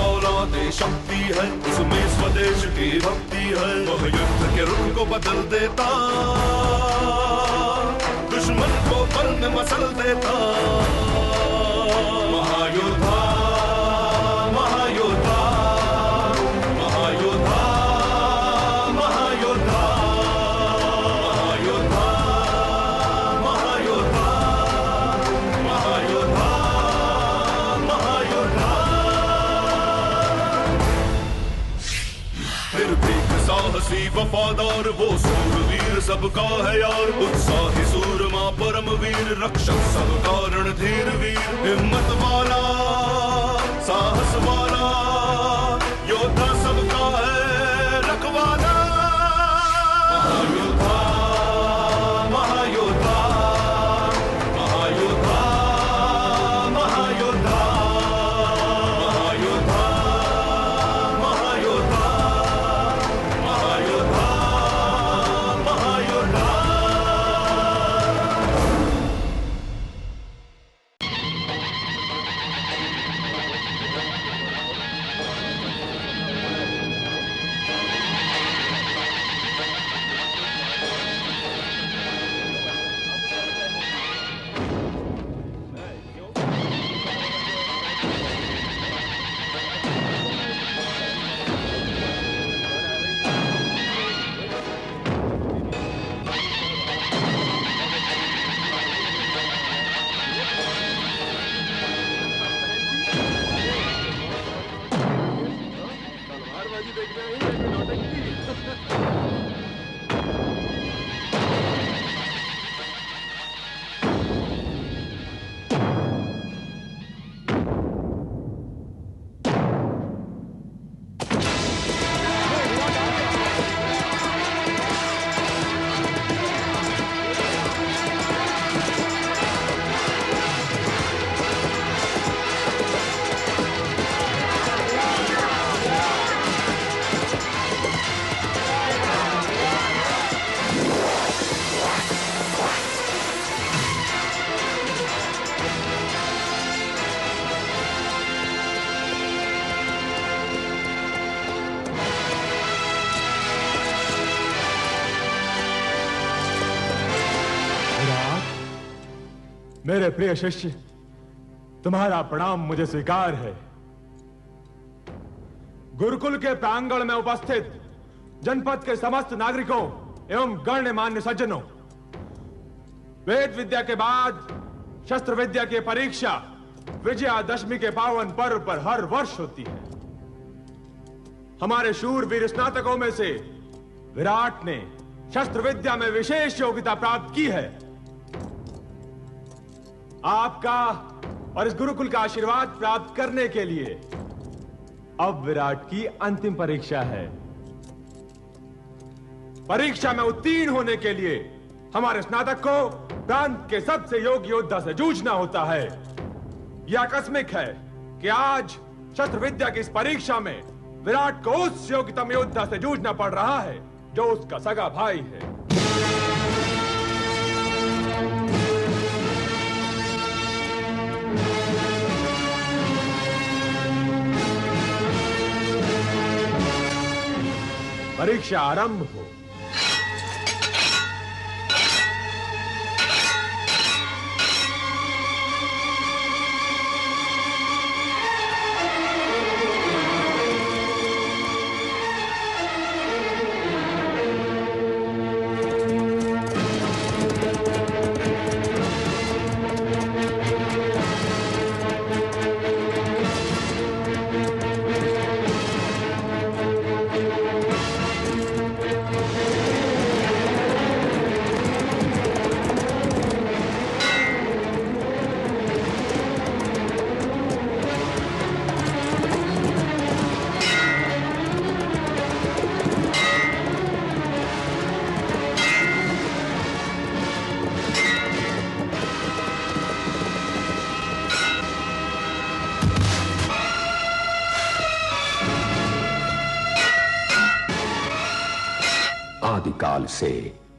फौलादे शक्ति है, उसमें स्वदेश की भक्ति है। वह युद्ध के रुख को बदल देता, दुश्मन को पल में मसल देता। महायोद्धा महायोद्धा महायोद्धा महायोद्धा महायोद्धा महायोद्धा महायोद्धा महायोद्धा। निर्भीक साहसी वफादार वो सूरवीर सबका है यार, उत्साही सूरमा परमवीर रक्षक सबका रणधीर वीर। हिम्मत वाला साहस वाला योद्धा सबका है रखवाला। महायोद्धा महायोद्धा महायोद्धा महायोद्धा महायोद्धा महायोद्धा महायोद्धा महायोद्धा। मेरे प्रिय शिष्य, तुम्हारा प्रणाम मुझे स्वीकार है। गुरुकुल के प्रांगण में उपस्थित जनपद के समस्त नागरिकों एवं गण्यमान्य सज्जनों, वेद विद्या के बाद शस्त्र विद्या की परीक्षा विजयादशमी के पावन पर्व पर हर वर्ष होती है। हमारे शूरवीर स्नातकों में से विराट ने शस्त्र विद्या में विशेष योग्यता प्राप्त की है। आपका और इस गुरुकुल का आशीर्वाद प्राप्त करने के लिए अब विराट की अंतिम परीक्षा है। परीक्षा में उत्तीर्ण होने के लिए हमारे स्नातक को प्रांत के सबसे योग्य योद्धा से जूझना होता है। यह आकस्मिक है कि आज शस्त्र विद्या की इस परीक्षा में विराट को उस योग्यतम योद्धा से जूझना पड़ रहा है जो उसका सगा भाई है। परीक्षा आरंभ हो। आदिकाल से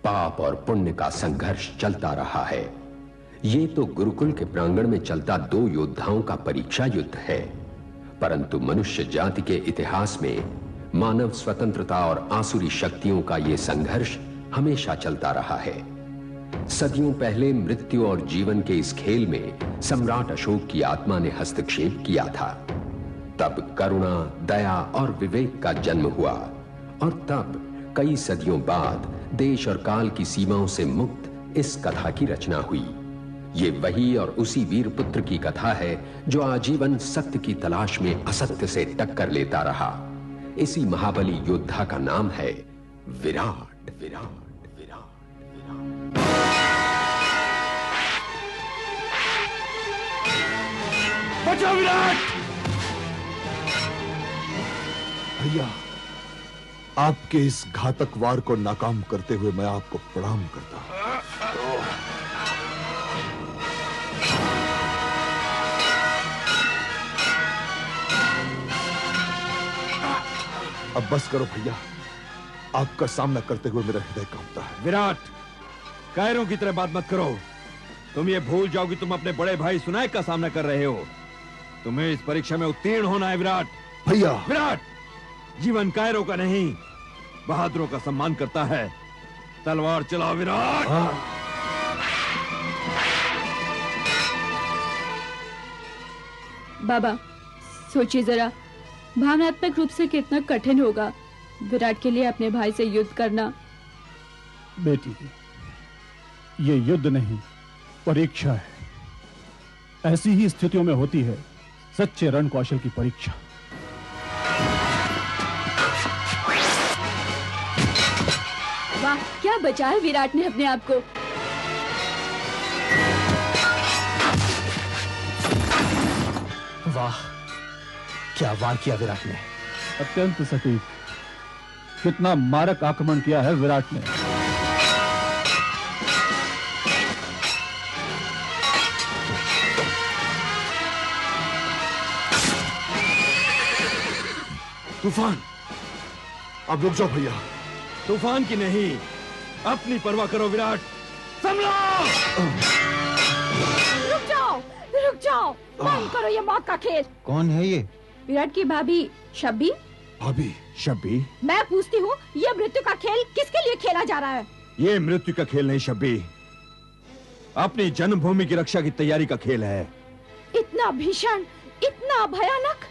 पाप और पुण्य का संघर्ष चलता रहा है। ये तो गुरुकुल के प्रांगण में चलता दो योद्धाओं का परीक्षा युद्ध है। परंतु मनुष्य जाति के इतिहास में मानव स्वतंत्रता और आसुरी शक्तियों का यह संघर्ष हमेशा चलता रहा है। सदियों पहले मृत्यु और जीवन के इस खेल में सम्राट अशोक की आत्मा ने हस्तक्षेप किया था। तब करुणा, दया और विवेक का जन्म हुआ और तब कई सदियों बाद देश और काल की सीमाओं से मुक्त इस कथा की रचना हुई। ये वही और उसी वीर पुत्र की कथा है जो आजीवन सत्य की तलाश में असत्य से टक्कर लेता रहा। इसी महाबली योद्धा का नाम है विराट। विराट विराट विराट। बचाओ विराट! भैया, आपके इस घातक वार को नाकाम करते हुए मैं आपको प्रणाम करता हूं। अब बस करो भैया, आपका सामना करते हुए मेरा हृदय कांपता है। विराट, कायरों की तरह बात मत करो। तुम ये भूल जाओ कि तुम अपने बड़े भाई सुनायक का सामना कर रहे हो। तुम्हें इस परीक्षा में उत्तीर्ण होना है विराट। भैया, विराट, जीवन कायरों का नहीं, बहादुरों का सम्मान करता है। तलवार चलाओ विराट। बाबा, सोचिए जरा, भावनात्मक रूप से कितना कठिन होगा विराट के लिए अपने भाई से युद्ध करना। बेटी, ये युद्ध नहीं, परीक्षा है। ऐसी ही स्थितियों में होती है सच्चे रण कौशल की परीक्षा। वाह, क्या बचाया विराट ने अपने आप को। वाह, क्या वार किया विराट ने। अत्यंत सटीक। कितना मारक आक्रमण किया है विराट ने। तूफान, अब रुक जाओ भैया। तूफान की नहीं, अपनी परवाह करो विराट। संभलो! रुक जाओ, बंद करो ये मौत का खेल। कौन है ये? विराट की भाभी शब्बी। भाभी? शब्बी? मैं पूछती हूँ, ये मृत्यु का खेल किसके लिए खेला जा रहा है? ये मृत्यु का खेल नहीं शब्बी, अपनी जन्मभूमि की रक्षा की तैयारी का खेल है। इतना भीषण, इतना भयानक।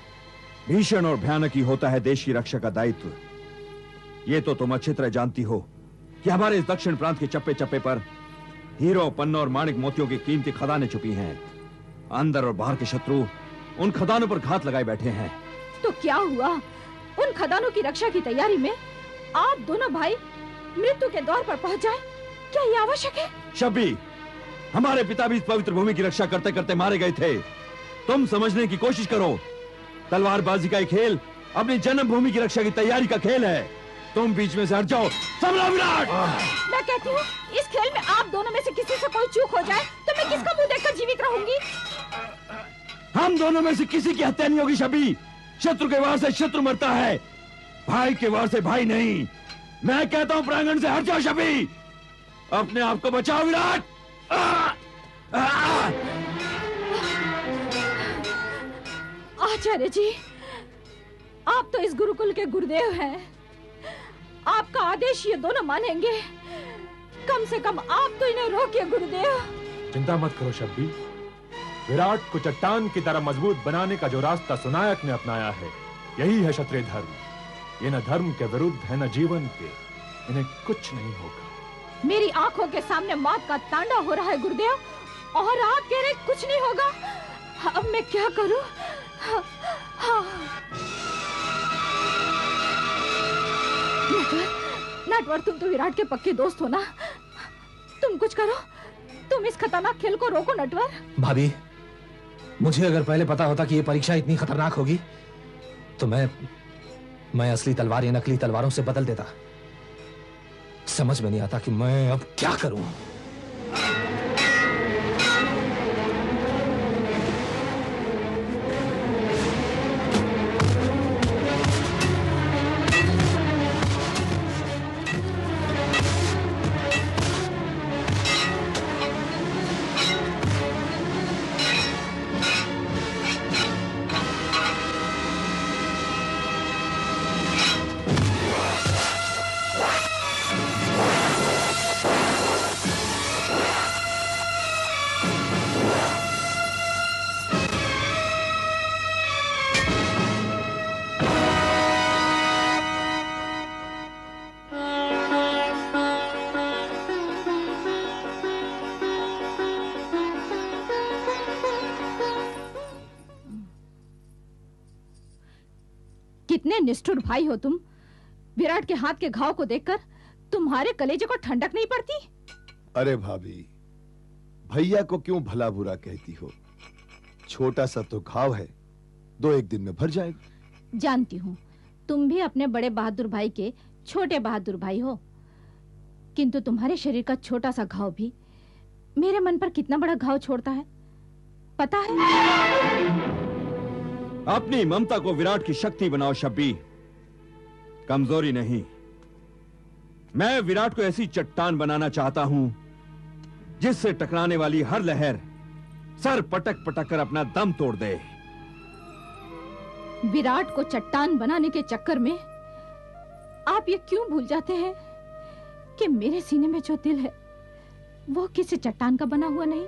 भीषण और भयानक ही होता है देश की रक्षा का दायित्व। ये तो तुम अच्छी तरह जानती हो कि हमारे इस दक्षिण प्रांत के चप्पे चप्पे पर हीरो, पन्नों और माणिक मोतियों की कीमती खदानें छुपी हैं। अंदर और बाहर के शत्रु उन खदानों पर घात लगाए बैठे हैं। तो क्या हुआ? उन खदानों की रक्षा की तैयारी में आप दोनों भाई मृत्यु के द्वार पर पहुंच जाएं, क्या ये आवश्यक है? शब्बी, हमारे पिता भी इस पवित्र भूमि की रक्षा करते करते मारे गए थे। तुम समझने की कोशिश करो। तलवारबाजी का खेल अपनी जन्मभूमि की रक्षा की तैयारी का खेल है। तुम बीच में से हट जाओ। संभलो विराट! मैं कहती हूँ, इस खेल में आप दोनों में से किसी से कोई चूक हो जाए तो मैं किसका मुंह देखकर जीवित रहूंगी? हम दोनों में से किसी की हत्या नहीं होगी शब्बी। शत्रु के वार से शत्रु मरता है, भाई के वार से भाई नहीं। मैं कहता हूँ प्रांगण से हट जाओ शब्बी। अपने आप को बचाओ विराट। आचार्य जी, आप तो इस गुरुकुल के गुरुदेव हैं। आपका आदेश ये दोनों मानेंगे। कम से कम आप तो इन्हें रोकिए गुरुदेव। चिंता मत करो शब्बी। विराट को चट्टान की तरह मजबूत बनाने का जो रास्ता सुनायक ने अपनाया है, यही है क्षत्रिय धर्म। ये न धर्म के विरुद्ध है न जीवन के। इन्हें कुछ नहीं होगा। मेरी आंखों के सामने मौत का तांडव हो रहा है गुरुदेव, और आप कह रहे कुछ नहीं होगा। अब मैं क्या करूं? नटवर, तुम तो विराट के पक्के दोस्त हो ना। तुम कुछ करो, तुम इस खतरनाक खेल को रोको नटवर। भाभी, मुझे अगर पहले पता होता कि ये परीक्षा इतनी खतरनाक होगी तो मैं असली तलवार या नकली तलवारों से बदल देता। समझ में नहीं आता कि मैं अब क्या करूं। कितने निष्ठुर भाई हो तुम। विराट के हाथ के घाव को देखकर तुम्हारे कलेजे को ठंडक नहीं पड़ती? अरे भाभी, भैया को क्यों भला बुरा कहती हो? छोटा सा तो घाव है, 2-1 दिन में भर जाएगा। जानती हूँ तुम भी अपने बड़े बहादुर भाई के छोटे बहादुर भाई हो, किंतु तुम्हारे शरीर का छोटा सा घाव भी मेरे मन पर कितना बड़ा घाव छोड़ता है, पता है? अपनी ममता को विराट की शक्ति बनाओ शब्बी, कमजोरी नहीं। मैं विराट को ऐसी चट्टान बनाना चाहता हूं जिससे टकराने वाली हर लहर सर पटक पटक कर अपना दम तोड़ दे। विराट को चट्टान बनाने के चक्कर में आप ये क्यों भूल जाते हैं कि मेरे सीने में जो दिल है वो किसी चट्टान का बना हुआ नहीं।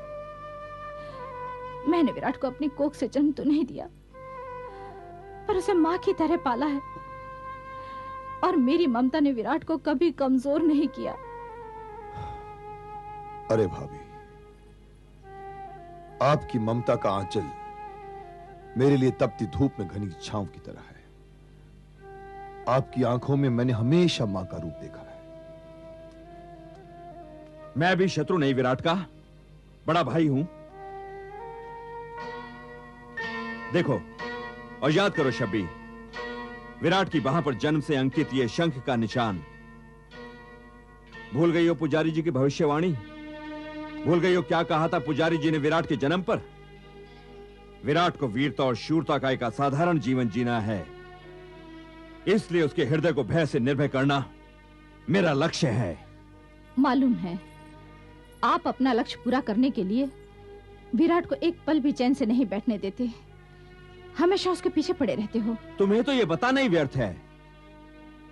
मैंने विराट को अपनी कोख से जन्म तो नहीं दिया, पर उसे मां की तरह पाला है, और मेरी ममता ने विराट को कभी कमजोर नहीं किया। अरे भाभी, आपकी ममता का आंचल मेरे लिए तपती धूप में घनी छांव की तरह है। आपकी आंखों में मैंने हमेशा मां का रूप देखा है। मैं भी शत्रु नहीं विराट का, बड़ा भाई हूं। देखो और याद करो शब्बी, विराट की बाह पर जन्म से अंकित ये शंख का निशान। भूल गई हो पुजारी जी की भविष्यवाणी? भूल गई हो क्या कहा था पुजारी जी ने विराट के जन्म पर? विराट को वीरता और शूरता का एक असाधारण जीवन जीना है, इसलिए उसके हृदय को भय से निर्भय करना मेरा लक्ष्य है। मालूम है, आप अपना लक्ष्य पूरा करने के लिए विराट को एक पल भी चैन से नहीं बैठने देते, हमेशा उसके पीछे पड़े रहते हो। तुम्हें तो यह बताना ही व्यर्थ है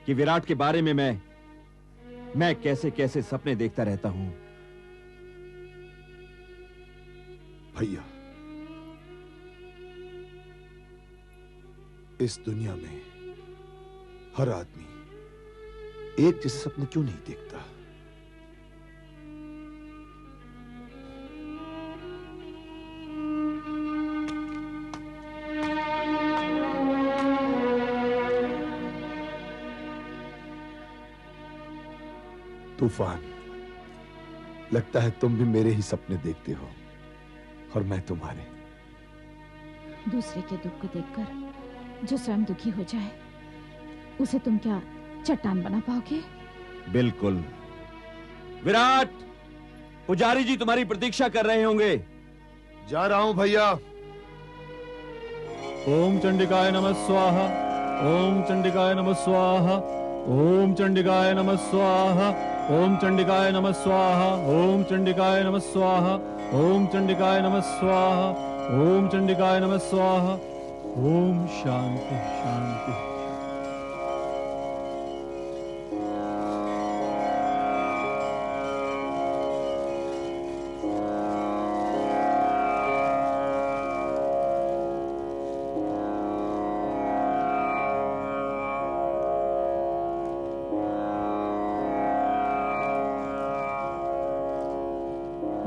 कि विराट के बारे में मैं कैसे कैसे सपने देखता रहता हूं। भैया, इस दुनिया में हर आदमी एक जैसे सपने क्यों नहीं देखता? तूफान, लगता है तुम भी मेरे ही सपने देखते हो और मैं तुम्हारे। दूसरे के दुख को देखकर जो स्वयं दुखी हो जाए, उसे तुम क्या चट्टान बना पाओगे? बिल्कुल। विराट, पुजारी जी तुम्हारी प्रतीक्षा कर रहे होंगे। जा रहा हूं भैया। ओम चंडिकाय नमः स्वाहा, ओम चंडिकाय नमः स्वाहा, ओम चंडिकाय नमः स्वाहा, ओम चंडिकाय नमः स्वाहा, ओम चंडिकाय नमः स्वाहा, ओम चंडिकाय नमः स्वाहा, ओम चंडिकाय नमः स्वाहा। ओम शांति शांति।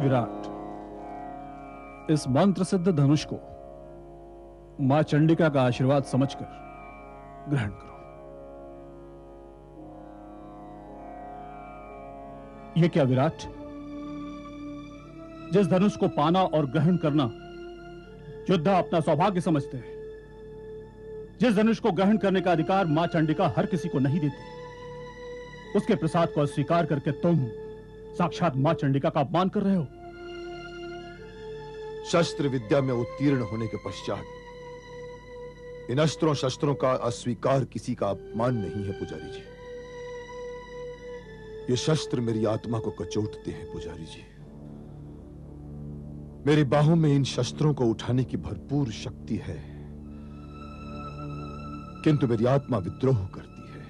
विराट, इस मंत्र सिद्ध धनुष को मां चंडिका का आशीर्वाद समझकर ग्रहण करो। यह क्या विराट, जिस धनुष को पाना और ग्रहण करना योद्धा अपना सौभाग्य समझते हैं, जिस धनुष को ग्रहण करने का अधिकार मां चंडिका हर किसी को नहीं देती, उसके प्रसाद को अस्वीकार करके तुम साक्षात मां चंडिका का अपमान कर रहे हो। शस्त्र विद्या में उत्तीर्ण होने के पश्चात इन अस्त्रों शस्त्रों का अस्वीकार किसी का अपमान नहीं है पुजारी जी। ये शस्त्र मेरी आत्मा को कचोटते हैं पुजारी जी। मेरी बाहों में इन शस्त्रों को उठाने की भरपूर शक्ति है, किंतु मेरी आत्मा विद्रोह करती है।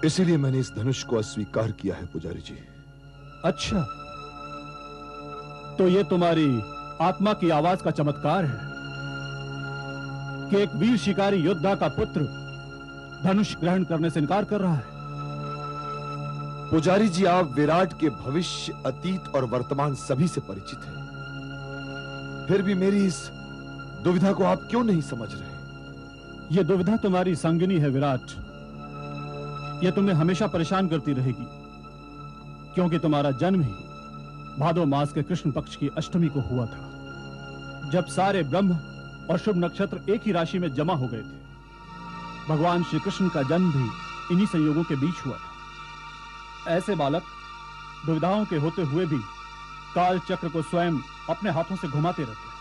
इसीलिए मैंने इस धनुष को अस्वीकार किया है पुजारी जी। अच्छा, तो ये तुम्हारी आत्मा की आवाज का चमत्कार है कि एक वीर शिकारी योद्धा का पुत्र धनुष ग्रहण करने से इनकार कर रहा है। पुजारी जी, आप विराट के भविष्य, अतीत और वर्तमान सभी से परिचित हैं, फिर भी मेरी इस दुविधा को आप क्यों नहीं समझ रहे? ये दुविधा तुम्हारी संगिनी है विराट। ये तुम्हें हमेशा परेशान करती रहेगी, क्योंकि तुम्हारा जन्म ही भादो मास के कृष्ण पक्ष की अष्टमी को हुआ था, जब सारे ब्रह्म और शुभ नक्षत्र एक ही राशि में जमा हो गए थे। भगवान श्री कृष्ण का जन्म भी इन्हीं संयोगों के बीच हुआ था। ऐसे बालक दुविधाओं के होते हुए भी काल चक्र को स्वयं अपने हाथों से घुमाते रहते हैं।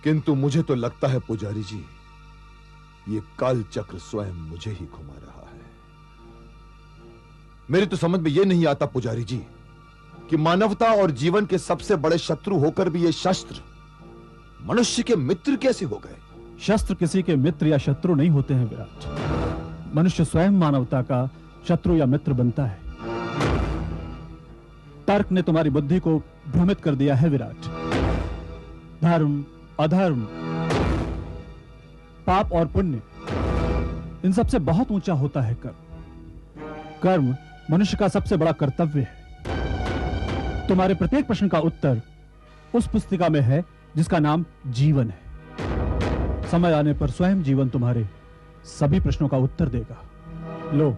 किंतु मुझे तो लगता है पुजारी जी, ये काल चक्र स्वयं मुझे ही घुमा रहा है। मेरी तो समझ में यह नहीं आता पुजारी जी कि मानवता और जीवन के सबसे बड़े शत्रु होकर भी ये शस्त्र मनुष्य के मित्र कैसे हो गए? शस्त्र किसी के मित्र या शत्रु नहीं होते हैं विराट। मनुष्य स्वयं मानवता का शत्रु या मित्र बनता है। तर्क ने तुम्हारी बुद्धि को भ्रमित कर दिया है विराट। धर्म, अधर्म, पाप और पुण्य, इन सबसे बहुत ऊंचा होता है कर्म। कर्म मनुष्य का सबसे बड़ा कर्तव्य है। तुम्हारे प्रत्येक प्रश्न का उत्तर उस पुस्तिका में है जिसका नाम जीवन है। समय आने पर स्वयं जीवन तुम्हारे सभी प्रश्नों का उत्तर देगा। लो,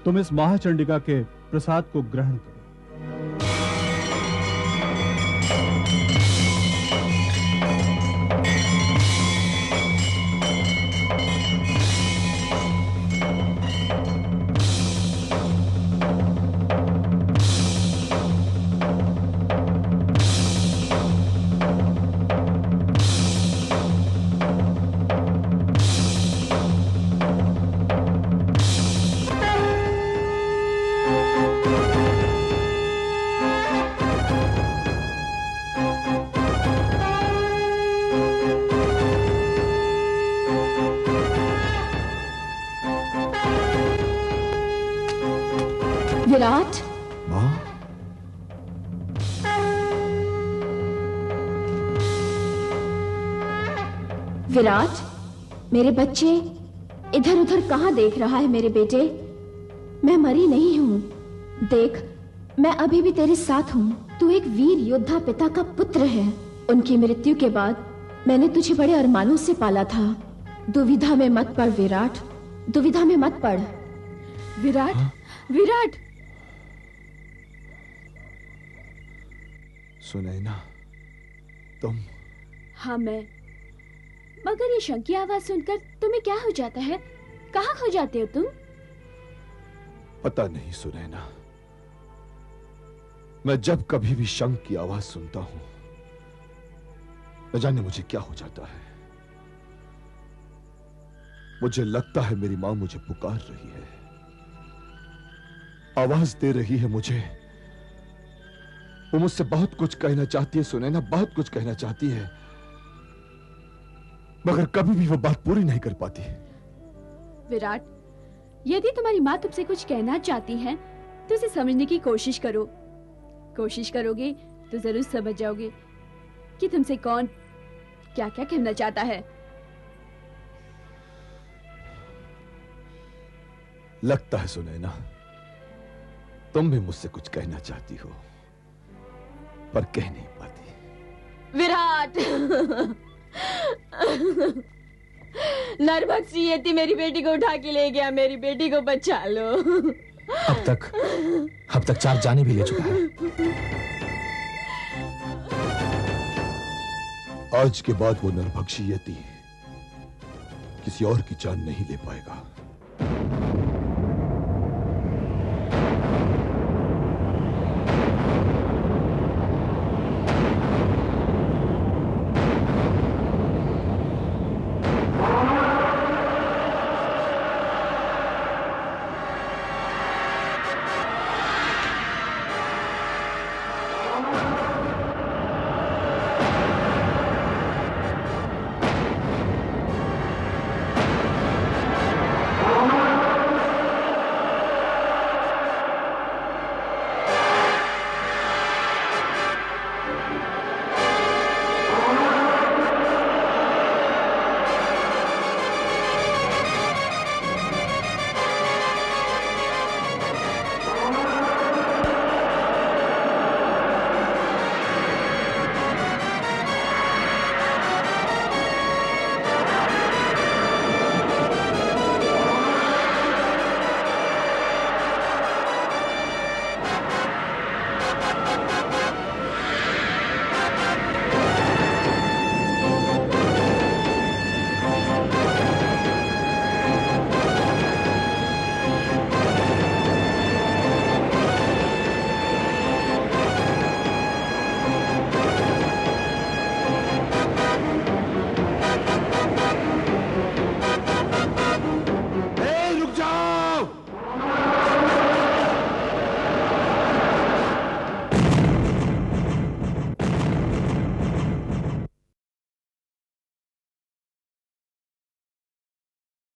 तुम इस महाचंडिका के प्रसाद को ग्रहण करो। विराट, मां, विराट, मेरे बच्चे, इधर उधर कहां देख रहा है मेरे बेटे? मैं मरी नहीं हूं। देख, मैं अभी भी तेरे साथ हूं। तू एक वीर योद्धा पिता का पुत्र है। उनकी मृत्यु के बाद मैंने तुझे बड़े अरमानों से पाला था। दुविधा में मत पड़ विराट, दुविधा में मत पड़। विराट, विराट, सुनैना, तुम? हाँ, मैं। मगर ये शंख की आवाज सुनकर तुम्हें क्या हो जाता है? कहाँ खो जाते हो तुम? पता नहीं सुनैना, मैं जब कभी भी शंख की आवाज सुनता हूं, न जाने मुझे क्या हो जाता है। मुझे लगता है मेरी मां मुझे पुकार रही है, आवाज दे रही है मुझे। वो मुझसे बहुत कुछ कहना चाहती है सुनैना, बहुत कुछ कहना चाहती है, मगर कभी भी वो बात पूरी नहीं कर पाती। विराट, यदि तुम्हारी माँ तुमसे कुछ कहना चाहती है तो उसे समझने की कोशिश करो। कोशिश करोगे तो जरूर समझ जाओगे कि तुमसे कौन क्या क्या कहना चाहता है। लगता है सुनैना, तुम भी मुझसे कुछ कहना चाहती हो, पर कह नहीं पाती। विराट, नरभक्षी यति मेरी बेटी को उठा के ले गया। मेरी बेटी को बचा लो। अब तक 4 जाने भी ले चुका है। आज के बाद वो नरभक्षी यति किसी और की जान नहीं ले पाएगा।